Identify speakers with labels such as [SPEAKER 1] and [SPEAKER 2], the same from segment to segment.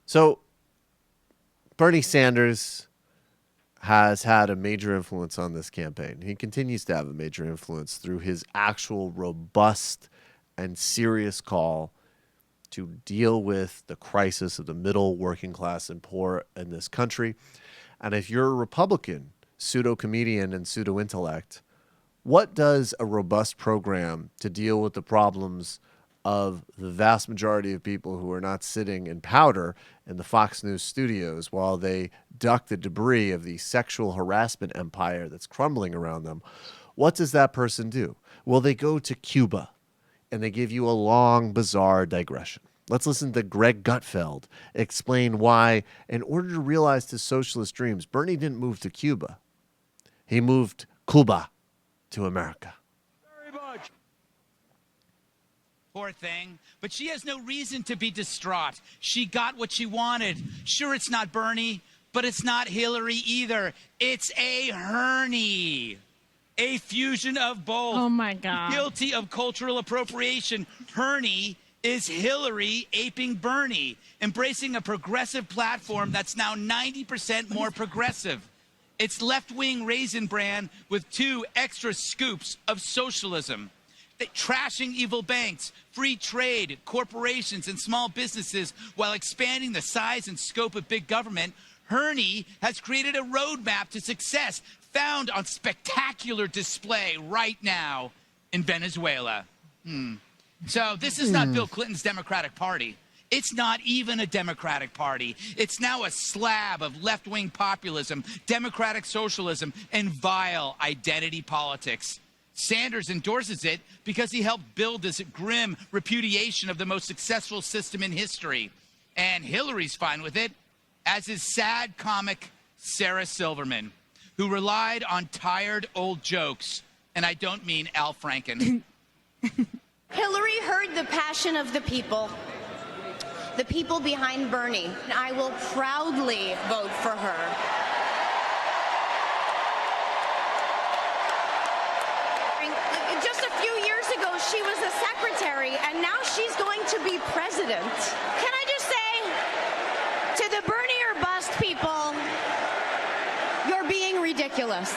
[SPEAKER 1] So Bernie Sanders has had a major influence on this campaign. He continues to have a major influence through his actual robust and serious call to deal with the crisis of the middle, working class, and poor in this country. And if you're a Republican, pseudo-comedian, and pseudo-intellect, what does a robust program to deal with the problems of the vast majority of people who are not sitting in powder in the Fox News studios while they duck the debris of the sexual harassment empire that's crumbling around them? What does that person do? Well, they go to Cuba and they give you a long, bizarre digression. Let's listen to Greg Gutfeld explain why, in order to realize his socialist dreams, Bernie didn't move to Cuba. He moved Cuba to America.
[SPEAKER 2] Very much. Poor thing. But she has no reason to be distraught. She got what she wanted. Sure, it's not Bernie, but it's not Hillary either. It's a Hernie. A fusion of both.
[SPEAKER 3] Oh, my God.
[SPEAKER 2] Guilty of cultural appropriation. Hernie is Hillary aping Bernie, embracing a progressive platform that's now 90% more progressive. It's left-wing Raisin Bran with 2 extra scoops of socialism. Trashing evil banks, free trade, corporations, and small businesses while expanding the size and scope of big government, Hernie has created a roadmap to success found on spectacular display right now in Venezuela. So this is not Bill Clinton's Democratic Party. It's not even a Democratic Party. It's now a slab of left-wing populism, democratic socialism, and vile identity politics. Sanders endorses it because he helped build this grim repudiation of the most successful system in history. And Hillary's fine with it, as is sad comic Sarah Silverman, who relied on tired old jokes, and I don't mean Al Franken.
[SPEAKER 4] Hillary heard the passion of the people behind Bernie, and I will proudly vote for her. Just a few years ago, she was a secretary, and now she's going to be president. Can I just say to the Bernie or bust people, you're being ridiculous.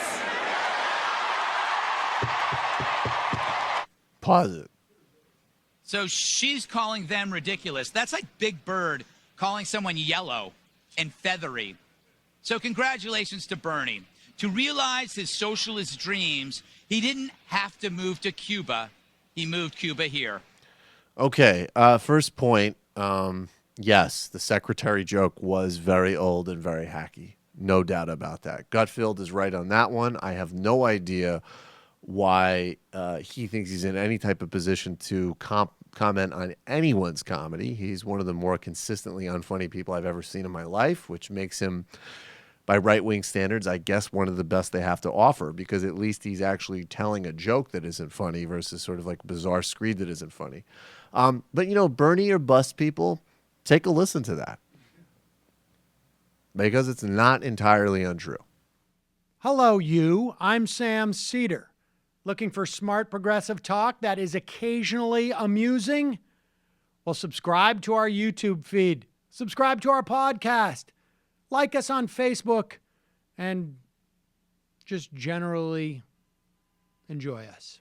[SPEAKER 1] Pause it.
[SPEAKER 2] So she's calling them ridiculous. That's like Big Bird calling someone yellow and feathery. So congratulations to Bernie. To realize his socialist dreams, he didn't have to move to Cuba. He moved Cuba here.
[SPEAKER 1] Okay, first point, yes, the secretary joke was very old and very hacky. No doubt about that. Gutfeld is right on that one. I have no idea why he thinks he's in any type of position to comment on anyone's comedy. He's one of the more consistently unfunny people I've ever seen in my life, which makes him, by right-wing standards, I guess one of the best they have to offer, because at least he's actually telling a joke that isn't funny versus sort of like bizarre screed that isn't funny. But, you know, Bernie or bust people, take a listen to that, because it's not entirely untrue.
[SPEAKER 5] Hello, you. I'm Sam Seder. Looking for smart progressive talk that is occasionally amusing? Well, subscribe to our YouTube feed. Subscribe to our podcast. Like us on Facebook. And just generally enjoy us.